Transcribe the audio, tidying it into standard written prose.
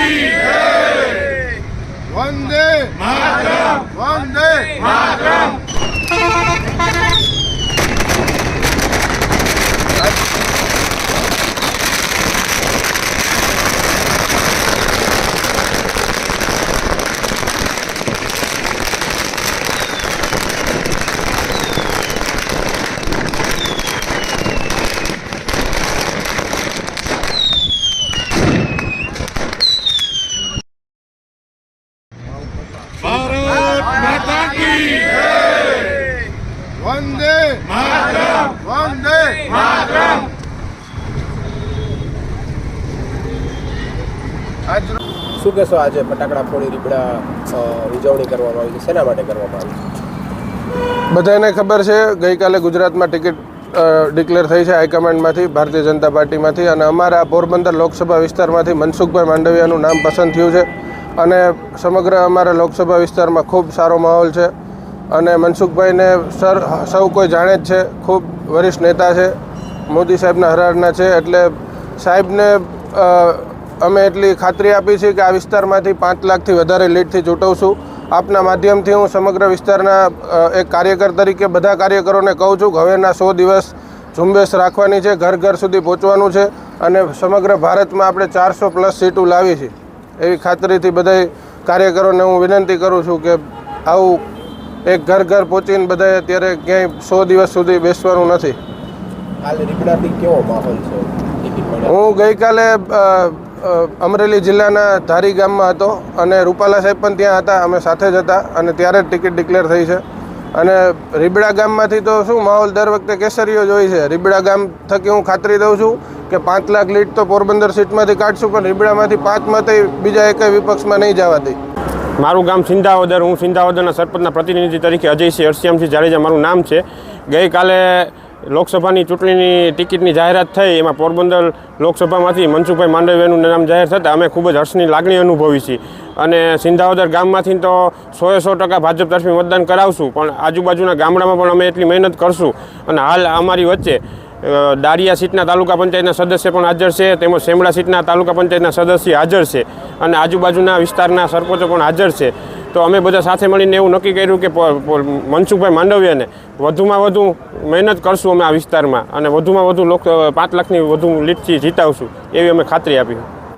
की जय। वंदे मातरम, वंदे मातरम। भारत माता की जय। वंदे मातरम, वंदे मातरम। શું કહેશો? આજે ફટાકડા ફોડી રીબડા ઉજવણી કરવામાં આવી છે, શેના માટે કરવામાં આવી છે? બધાને ખબર છે, ગઈકાલે ગુજરાતમાં ટિકિટ ડિક્લેર થઈ છે હાઈકમાન્ડમાંથી, ભારતીય જનતા પાર્ટીમાંથી, અને અમારા પોરબંદર લોકસભા વિસ્તારમાંથી મનસુખભાઈ માંડવિયાનું નામ પસંદ થયું છે. અને સમગ્ર અમારા લોકસભા વિસ્તારમાં ખૂબ સારો માહોલ છે. અને મનસુખભાઈને સૌ કોઈ જાણે જ છે, ખૂબ વરિષ્ઠ નેતા છે, મોદી સાહેબના હરારના છે. એટલે સાહેબને અમે એટલી ખાતરી આપી છે કે આ વિસ્તારમાંથી 5 લાખથી વધારે લીડથી ચૂંટવશું. આપના માધ્યમથી હું સમગ્ર વિસ્તારના એક કાર્યકર તરીકે બધા કાર્યકરોને કહું છું કે હવેના 100 દિવસ ઝુંબેશ રાખવાની છે, ઘર ઘર સુધી પહોંચવાનું છે, અને સમગ્ર ભારતમાં આપણે 400+ સીટો લાવી છે એવી ખાતરીથી બધા કાર્યકરોને હું વિનંતી કરું છું કે આવું એક ઘર ઘર પહોંચીને બધાએ અત્યારે ક્યાંય 100 દિવસ સુધી બેસવાનું નથી. હાલ રીબડાથી કેવો માહોલ છે? હું ગઈકાલે અમરેલી જિલ્લાના ધારી ગામમાં હતો અને રૂપાલા સાહેબ પણ ત્યાં હતા, અમે સાથે જ હતા, અને ત્યારે જ ટિકિટ ડિક્લેર થઈ છે. અને રીબડા ગામમાંથી તો શું માહોલ દર વખતે કેસરીઓ જ હોય છે. રીબડા ગામ થકી હું ખાતરી દઉં છું કે 5 લાખ લીડ તો પોરબંદર સીટમાંથી કાઢશું, પણ રીબડામાંથી 5 મતે બીજા એકેય વિપક્ષમાં નહીં જવા દઈ. મારું ગામ સિંધાવદર, હું સિંધાવદરના સરપંચના પ્રતિનિધિ તરીકે અજયસિંહ હરસિયામસિંહ જાડેજા મારું નામ છે. ગઈકાલે લોકસભાની ચૂંટણીની ટિકિટની જાહેરાત થઈ, એમાં પોરબંદર લોકસભામાંથી મનસુખભાઈ માંડવિયાનું નામ જાહેર થતાં અમે ખૂબ જ હર્ષની લાગણી અનુભવી છીએ. અને સિંધાવદર ગામમાંથી તો 100% ભાજપ તરફી મતદાન કરાવશું, પણ આજુબાજુના ગામડામાં પણ અમે એટલી મહેનત કરશું. અને હાલ અમારી વચ્ચે દારિયા સીટના તાલુકા પંચાયતના સદસ્ય પણ હાજર છે, તેમજ સેમડા સીટના તાલુકા પંચાયતના સદસ્ય હાજર છે, અને આજુબાજુના વિસ્તારના સરપંચો પણ હાજર છે. તો અમે બધા સાથે મળીને એવું નક્કી કર્યું કે મનસુખભાઈ માંડવિયાને વધુમાં વધુ મહેનત કરશું અમે આ વિસ્તારમાં, અને વધુમાં વધુ 5 લાખની વધુ લીડથી જીતાવશું એવી અમે ખાતરી આપી.